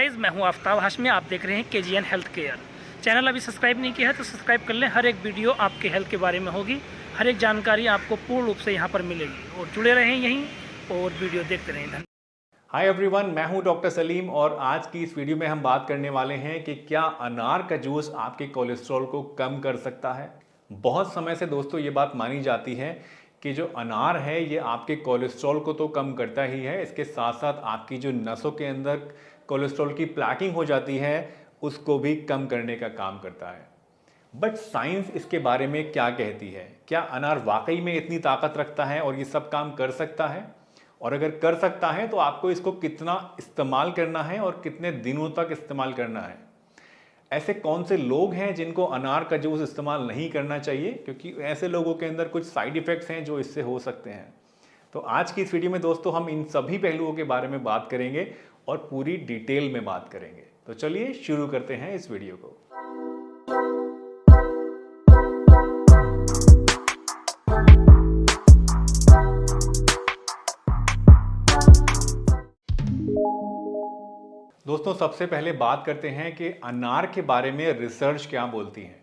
Guys, मैं हूं आफ्ताब हाशमी। आप देख रहे हैं केजीएन हेल्थ केयर चैनल। अभी सब्सक्राइब नहीं किया है तो सब्सक्राइब कर लें। हर एक वीडियो आपके हेल्थ के बारे में होगी, हर एक जानकारी आपको पूर्ण रूप से यहां पर मिलेगी। और जुड़े रहें यहीं और वीडियो देखते रहें। धन्यवाद। हाय एवरीवन, मैं हूं डॉक्टर सलीम और आज की इस वीडियो में हम बात करने वाले हैं कि क्या अनार का जूस आपके कोलेस्ट्रॉल को कम कर सकता है। बहुत समय से दोस्तों ये बात मानी जाती है कि जो अनार है ये आपके कोलेस्ट्रॉल को तो कम करता ही है, इसके साथ साथ आपकी जो नसों के अंदर कोलेस्ट्रॉल की प्लैकिंग हो जाती है उसको भी कम करने का काम करता है। बट साइंस इसके बारे में क्या कहती है? क्या अनार वाकई में इतनी ताकत रखता है और ये सब काम कर सकता है? और अगर कर सकता है तो आपको इसको कितना इस्तेमाल करना है और कितने दिनों तक इस्तेमाल करना है? ऐसे कौन से लोग हैं जिनको अनार का जूस इस्तेमाल नहीं करना चाहिए, क्योंकि ऐसे लोगों के अंदर कुछ साइड इफ़ेक्ट्स हैं जो इससे हो सकते हैं। तो आज की इस वीडियो में दोस्तों हम इन सभी पहलुओं के बारे में बात करेंगे और पूरी डिटेल में बात करेंगे। तो चलिए शुरू करते हैं इस वीडियो को। दोस्तों सबसे पहले बात करते हैं कि अनार के बारे में रिसर्च क्या बोलती है।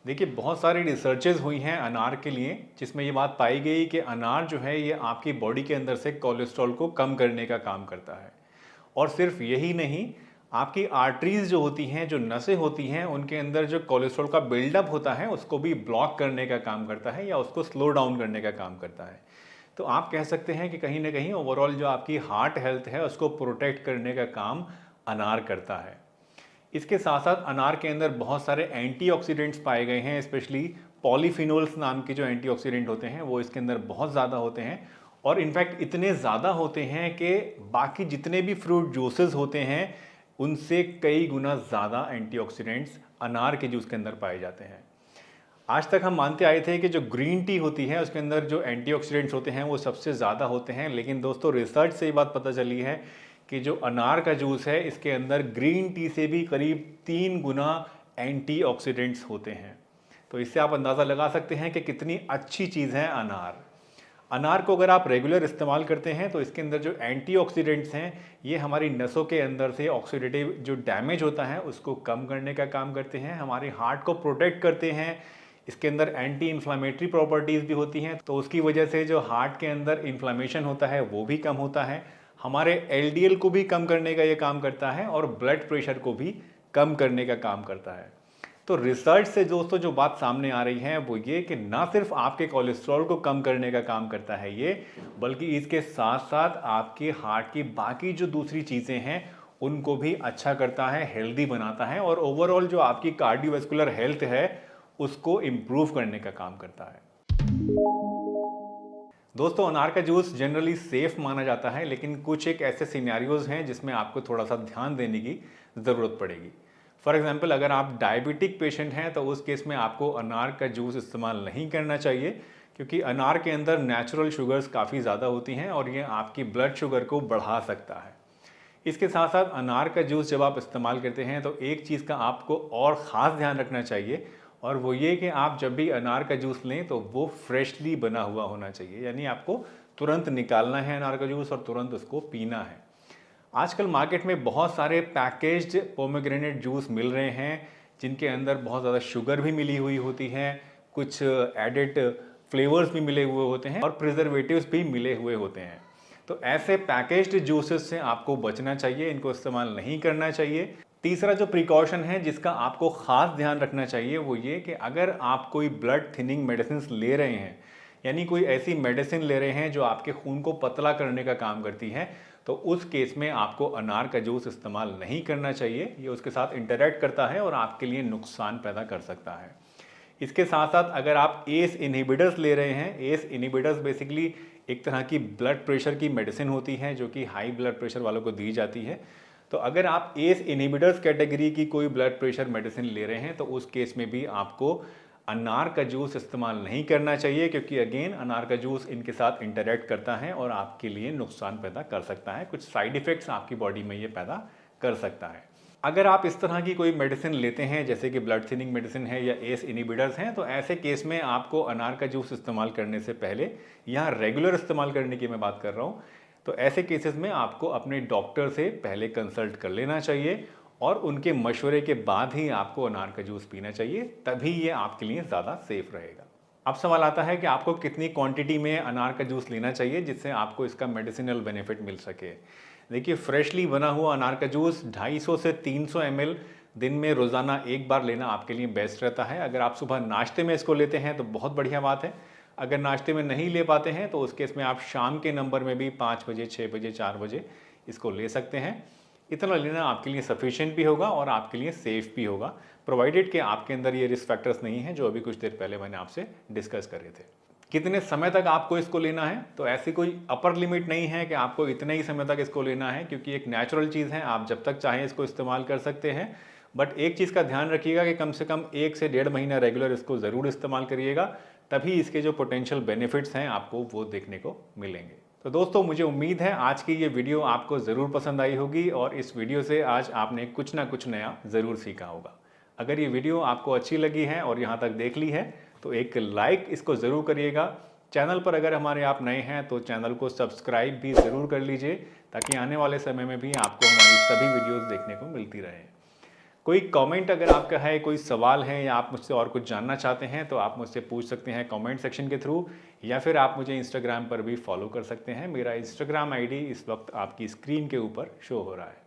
देखिए, बहुत सारी रिसर्चेज हुई हैं अनार के लिए, जिसमें ये बात पाई गई कि अनार जो है ये आपकी बॉडी के अंदर से कोलेस्ट्रॉल को कम करने का काम करता है। और सिर्फ यही नहीं, आपकी आर्टरीज जो होती हैं, जो नसें होती हैं, उनके अंदर जो कोलेस्ट्रॉल का बिल्डअप होता है उसको भी ब्लॉक करने का काम करता है या उसको स्लो डाउन करने का काम करता है। तो आप कह सकते हैं कि कहीं ना कहीं ओवरऑल जो आपकी हार्ट हेल्थ है उसको प्रोटेक्ट करने का काम अनार करता है। इसके साथ साथ अनार के अंदर बहुत सारे एंटीऑक्सीडेंट्स पाए गए हैं, स्पेशली पॉलीफिनोल्स नाम के जो एंटीऑक्सीडेंट होते हैं वो इसके अंदर बहुत ज़्यादा होते हैं। और इनफैक्ट इतने ज़्यादा होते हैं कि बाकी जितने भी फ्रूट जूसेस होते हैं उनसे कई गुना ज़्यादा एंटीऑक्सीडेंट्स अनार के जूस के अंदर पाए जाते हैं। आज तक हम मानते आए थे कि जो ग्रीन टी होती है उसके अंदर जो एंटीऑक्सीडेंट्स होते हैं वो सबसे ज़्यादा होते हैं, लेकिन दोस्तों रिसर्च से ये बात पता चली है कि जो अनार का जूस है इसके अंदर ग्रीन टी से भी करीब 3 गुना एंटीऑक्सीडेंट्स होते हैं। तो इससे आप अंदाज़ा लगा सकते हैं कि कितनी अच्छी चीज़ है अनार। अनार को अगर आप रेगुलर इस्तेमाल करते हैं तो इसके अंदर जो एंटीऑक्सीडेंट्स हैं ये हमारी नसों के अंदर से ऑक्सीडेटिव जो डैमेज होता है उसको कम करने का काम करते हैं, हमारे हार्ट को प्रोटेक्ट करते हैं। इसके अंदर एंटी इन्फ्लामेटरी प्रॉपर्टीज़ भी होती हैं, तो उसकी वजह से जो हार्ट के अंदर इन्फ्लामेशन होता है वो भी कम होता है। हमारे एलडीएल को भी कम करने का ये काम करता है और ब्लड प्रेशर को भी कम करने का काम करता है। तो रिसर्च से दोस्तों जो बात सामने आ रही है वो ये कि ना सिर्फ आपके कोलेस्ट्रॉल को कम करने का काम करता है ये, बल्कि इसके साथ साथ आपके हार्ट की बाकी जो दूसरी चीज़ें हैं उनको भी अच्छा करता है, हेल्दी बनाता है और ओवरऑल जो आपकी कार्डियोवैस्कुलर हेल्थ है उसको इम्प्रूव करने का काम करता है। दोस्तों अनार का जूस जनरली सेफ माना जाता है, लेकिन कुछ एक ऐसे सिनेरियोज हैं जिसमें आपको थोड़ा सा ध्यान देने की ज़रूरत पड़ेगी। फॉर एग्जांपल, अगर आप डायबिटिक पेशेंट हैं तो उस केस में आपको अनार का जूस इस्तेमाल नहीं करना चाहिए, क्योंकि अनार के अंदर नेचुरल शुगर्स काफ़ी ज़्यादा होती हैं और ये आपकी ब्लड शुगर को बढ़ा सकता है। इसके साथ साथ अनार का जूस जब आप इस्तेमाल करते हैं तो एक चीज़ का आपको और ख़ास ध्यान रखना चाहिए, और वो ये कि आप जब भी अनार का जूस लें तो वो फ्रेशली बना हुआ होना चाहिए, यानी आपको तुरंत निकालना है अनार का जूस और तुरंत उसको पीना है। आजकल मार्केट में बहुत सारे पैकेज्ड पोमेग्रेनेट जूस मिल रहे हैं जिनके अंदर बहुत ज़्यादा शुगर भी मिली हुई होती है, कुछ एडेड फ्लेवर्स भी मिले हुए होते हैं और प्रिजर्वेटिव्स भी मिले हुए होते हैं। तो ऐसे पैकेज्ड जूसेस से आपको बचना चाहिए, इनको इस्तेमाल नहीं करना चाहिए। तीसरा जो प्रिकॉशन है जिसका आपको ख़ास ध्यान रखना चाहिए वो ये कि अगर आप कोई ब्लड थिनिंग मेडिसिन ले रहे हैं, यानी कोई ऐसी मेडिसिन ले रहे हैं जो आपके खून को पतला करने का काम करती है, तो उस केस में आपको अनार का जूस इस्तेमाल नहीं करना चाहिए। ये उसके साथ इंटरैक्ट करता है और आपके लिए नुकसान पैदा कर सकता है। इसके साथ साथ अगर आप एस इनहिबिटर्स ले रहे हैं, एस इनहिबिटर्स बेसिकली एक तरह की ब्लड प्रेशर की मेडिसिन होती है जो कि हाई ब्लड प्रेशर वालों को दी जाती है। तो अगर आप एस इनहिबिटर्स कैटेगरी की कोई ब्लड प्रेशर मेडिसिन ले रहे हैं तो उस केस में भी आपको अनार का जूस इस्तेमाल नहीं करना चाहिए, क्योंकि अगेन अनार का जूस इनके साथ इंटरैक्ट करता है और आपके लिए नुकसान पैदा कर सकता है, कुछ साइड इफ़ेक्ट्स आपकी बॉडी में ये पैदा कर सकता है। अगर आप इस तरह की कोई मेडिसिन लेते हैं जैसे कि ब्लड थिनिंग मेडिसिन है या एस इनहिबिटर्स हैं, तो ऐसे केस में आपको अनार का जूस इस्तेमाल करने से पहले, यहाँ रेगुलर इस्तेमाल करने की मैं बात कर रहा हूँ, तो ऐसे केसेस में आपको अपने डॉक्टर से पहले कंसल्ट कर लेना चाहिए और उनके मशवरे के बाद ही आपको अनार का जूस पीना चाहिए, तभी ये आपके लिए ज़्यादा सेफ रहेगा। अब सवाल आता है कि आपको कितनी क्वांटिटी में अनार का जूस लेना चाहिए जिससे आपको इसका मेडिसिनल बेनिफिट मिल सके। देखिए, फ्रेशली बना हुआ अनार का जूस 250 से 300 ml दिन में रोज़ाना एक बार लेना आपके लिए बेस्ट रहता है। अगर आप सुबह नाश्ते में इसको लेते हैं तो बहुत बढ़िया बात है। अगर नाश्ते में नहीं ले पाते हैं तो उस केस में आप शाम के नंबर में भी 5 बजे, 6 बजे, 4 बजे इसको ले सकते हैं। इतना लेना आपके लिए सफिशिएंट भी होगा और आपके लिए सेफ भी होगा, प्रोवाइडेड कि आपके अंदर ये रिस्क फैक्टर्स नहीं हैं जो अभी कुछ देर पहले मैंने आपसे डिस्कस कर रहे थे। कितने समय तक आपको इसको लेना है, तो ऐसी कोई अपर लिमिट नहीं है कि आपको इतने ही समय तक इसको लेना है, क्योंकि एक नेचुरल चीज़ है, आप जब तक चाहें इसको इस्तेमाल कर सकते हैं। बट एक चीज़ का ध्यान रखिएगा कि कम से कम 1 से 1.5 महीना रेगुलर इसको ज़रूर इस्तेमाल करिएगा, तभी इसके जो पोटेंशियल बेनिफिट्स हैं आपको वो देखने को मिलेंगे। तो दोस्तों, मुझे उम्मीद है आज की ये वीडियो आपको ज़रूर पसंद आई होगी और इस वीडियो से आज आपने कुछ ना कुछ नया ज़रूर सीखा होगा। अगर ये वीडियो आपको अच्छी लगी है और यहाँ तक देख ली है तो एक लाइक इसको ज़रूर करिएगा। चैनल पर अगर हमारे आप नए हैं तो चैनल को सब्सक्राइब भी ज़रूर कर लीजिए, ताकि आने वाले समय में भी आपको हमारी सभी वीडियोज़ देखने को मिलती रहे। कोई कमेंट अगर आपका है, कोई सवाल है या आप मुझसे और कुछ जानना चाहते हैं तो आप मुझसे पूछ सकते हैं कमेंट सेक्शन के थ्रू, या फिर आप मुझे इंस्टाग्राम पर भी फॉलो कर सकते हैं। मेरा इंस्टाग्राम आईडी इस वक्त आपकी स्क्रीन के ऊपर शो हो रहा है।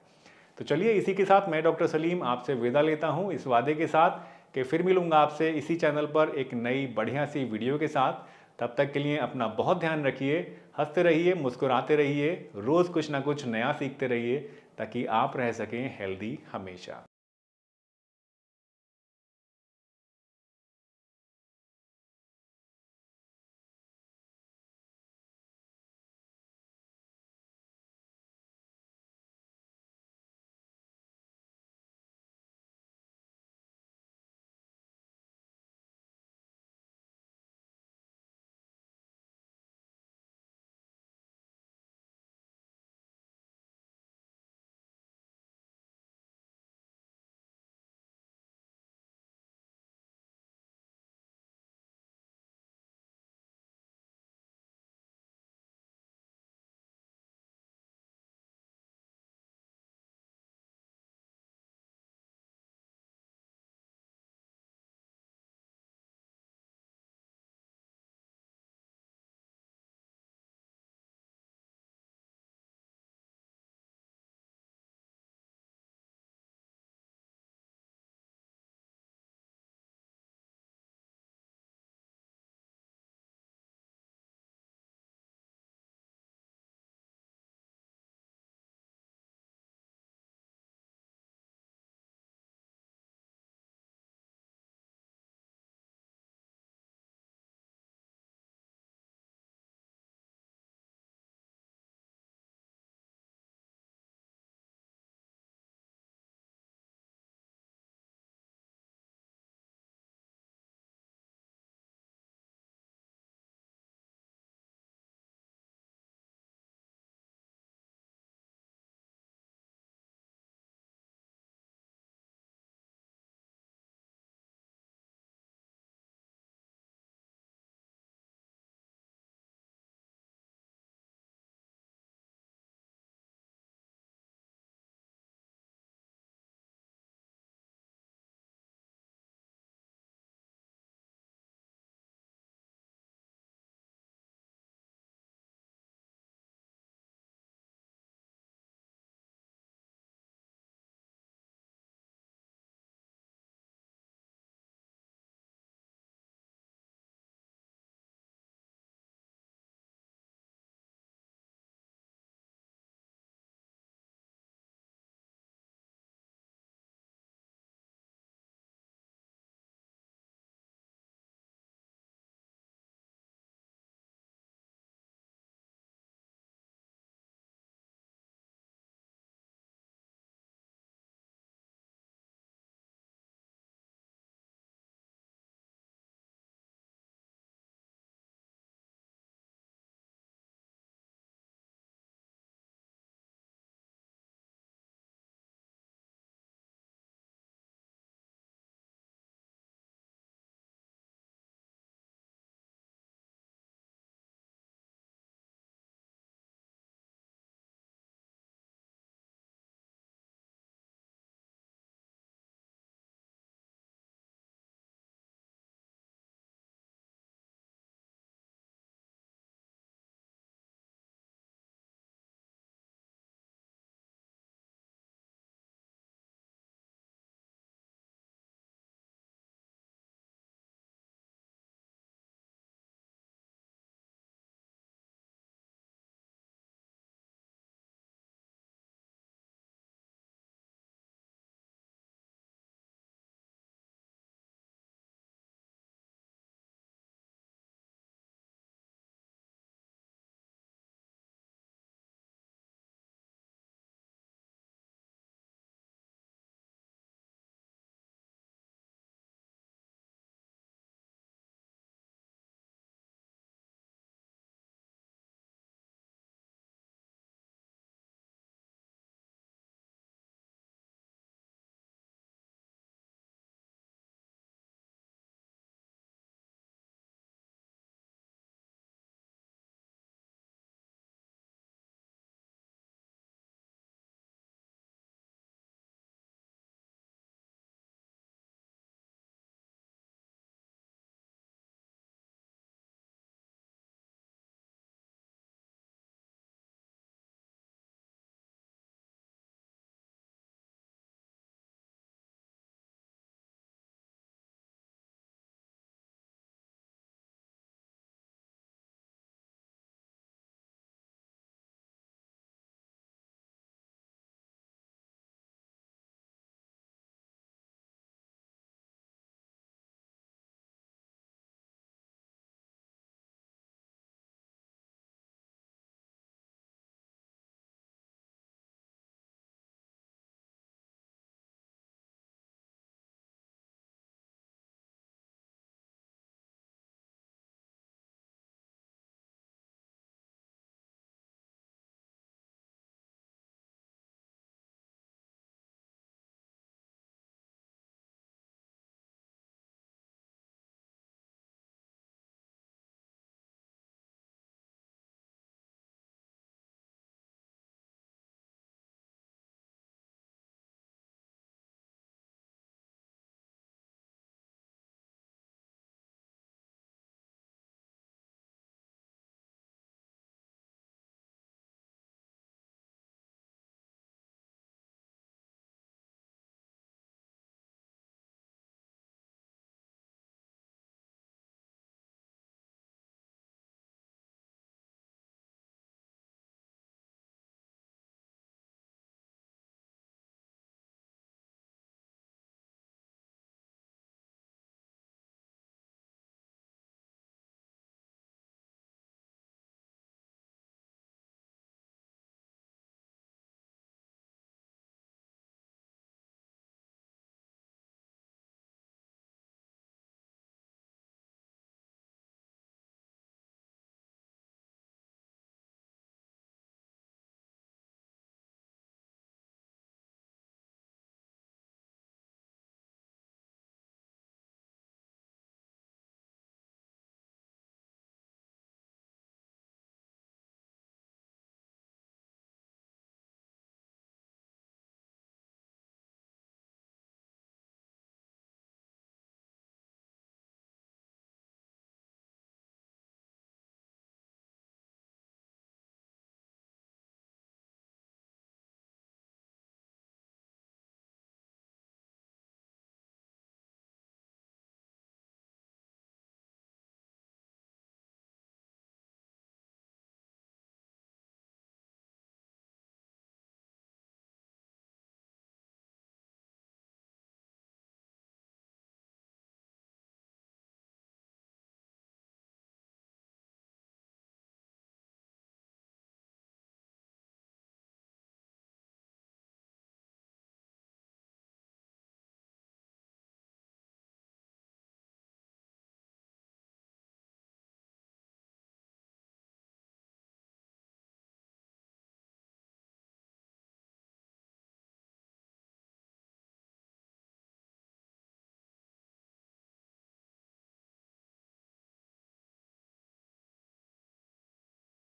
तो चलिए, इसी के साथ मैं डॉक्टर सलीम आपसे विदा लेता हूँ, इस वादे के साथ कि फिर मिलूंगा आपसे इसी चैनल पर एक नई बढ़िया सी वीडियो के साथ। तब तक के लिए अपना बहुत ध्यान रखिए, हंसते रहिए, मुस्कुराते रहिए, रोज़ कुछ ना कुछ नया सीखते रहिए, ताकि आप रह सकें हेल्दी हमेशा।